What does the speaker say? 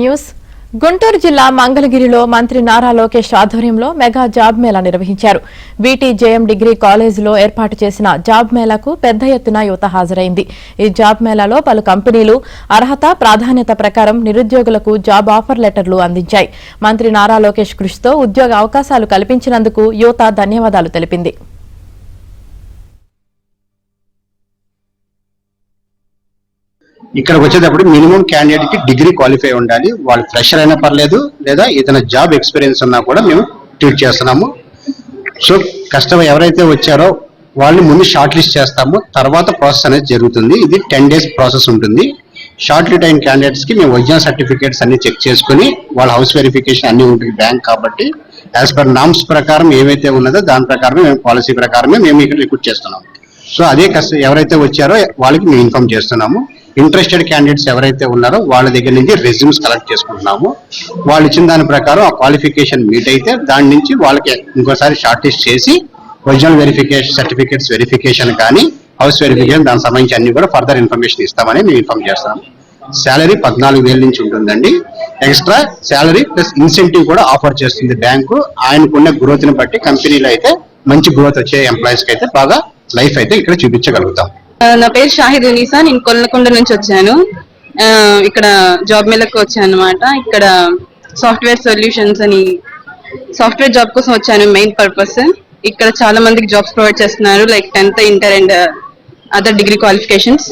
News. Guntur జిల్లా మంగళగిరిలో మంత్రి నారా లోకేష్ ఆధ్వర్యంలో మెగా జాబ్ మేళా నిర్వహించారు. బీటీజేఎం డిగ్రీ కాలేజీలో ఏర్పాటు చేసిన జాబ్ మేళాకు పెద్ద ఎత్తున యువత హాజరైంది. ఈ జాబ్ మేళాలో పలు కంపెనీలు అర్హత ప్రాధాన్యత ప్రకారం నిరుద్యోగులకు జాబ్ ఆఫర్ లెటర్లు అందించాయి. మంత్రి నారా లోకేష్ కృషితో ఉద్యోగ అవకాశాలు కల్పించినందుకు యువత ధన్యవాదాలు తెలిపింది. ఇక్కడికి వచ్చేటప్పుడు మినిమం క్యాండిడేట్ కి డిగ్రీ క్వాలిఫై ఉండాలి. వాళ్ళు ఫ్రెషర్ అయినా పర్లేదు, లేదా ఏదైనా జాబ్ ఎక్స్పీరియన్స్ ఉన్నా కూడా మేము ట్రీట్ చేస్తున్నాము. సో కస్టమర్ ఎవరైతే వచ్చారో వాళ్ళని ముందు షార్ట్ లిస్ట్ చేస్తాము, తర్వాత ప్రాసెస్ అనేది జరుగుతుంది. ఇది 10 days ప్రాసెస్ ఉంటుంది. షార్ట్ లిస్ట్ అయిన క్యాండిడేట్స్ కి మేము ఒరిజినల్ సర్టిఫికేట్స్ అన్ని చెక్ చేసుకుని వాళ్ళ హౌస్ వెరిఫికేషన్ అన్ని ఉంటుంది బ్యాంక్ కాబట్టి యాజ్ పర్ నామ్స్ ప్రకారం ఏవైతే ఉన్నదో దాని ప్రకారమే మేము పాలసీ ప్రకారమే మేము ఇక్కడ రిక్రూట్ చేస్తున్నాము. సో అదే ఎవరైతే వచ్చారో వాళ్ళకి మేము ఇన్ఫార్మ్ చేస్తున్నాము. ఇంట్రెస్టెడ్ క్యాండిడేట్స్ ఎవరైతే ఉన్నారో వాళ్ళ దగ్గర నుంచి రెజ్యూమ్స్ కలెక్ట్ చేసుకుంటున్నాము. వాళ్ళు ఇచ్చిన దాని ప్రకారం ఆ క్వాలిఫికేషన్ మీట్ అయితే దాని నుంచి వాళ్ళకి ఇంకోసారి షార్ట్ లిస్ట్ చేసి ఒరిజినల్ వెరిఫికేషన్ సర్టిఫికేట్స్ వెరిఫికేషన్ కానీ హౌస్ వెరిఫికేషన్ దానికి సంబంధించి అన్ని కూడా ఫర్దర్ ఇన్ఫర్మేషన్ ఇస్తామని మేము ఇన్ఫార్మ్ చేస్తాము. శాలరీ 14,000 నుంచి ఉంటుందండి. ఎక్స్ట్రా శాలరీ ప్లస్ ఇన్సెంటివ్ కూడా ఆఫర్ చేస్తుంది బ్యాంకు. ఆయనకున్న గ్రోత్ ని బట్టి కంపెనీలో అయితే మంచి గ్రోత్ వచ్చే ఎంప్లాయీస్ కి అయితే బాగా లైఫ్ అయితే ఇక్కడ చూపించగలుగుతాం. నా పేరు షాహిద్ ఉనీసా. నేను కొల్లకొండ నుంచి వచ్చాను. ఇక్కడ జాబ్ మేళకు వచ్చాను అనమాట. ఇక్కడ సాఫ్ట్వేర్ సొల్యూషన్స్ అని సాఫ్ట్వేర్ జాబ్ కోసం వచ్చాను. మెయిన్ పర్పస్ ఇక్కడ చాలా మందికి జాబ్స్ ప్రొవైడ్ చేస్తున్నారు, like 10th, inter and other degree qualifications.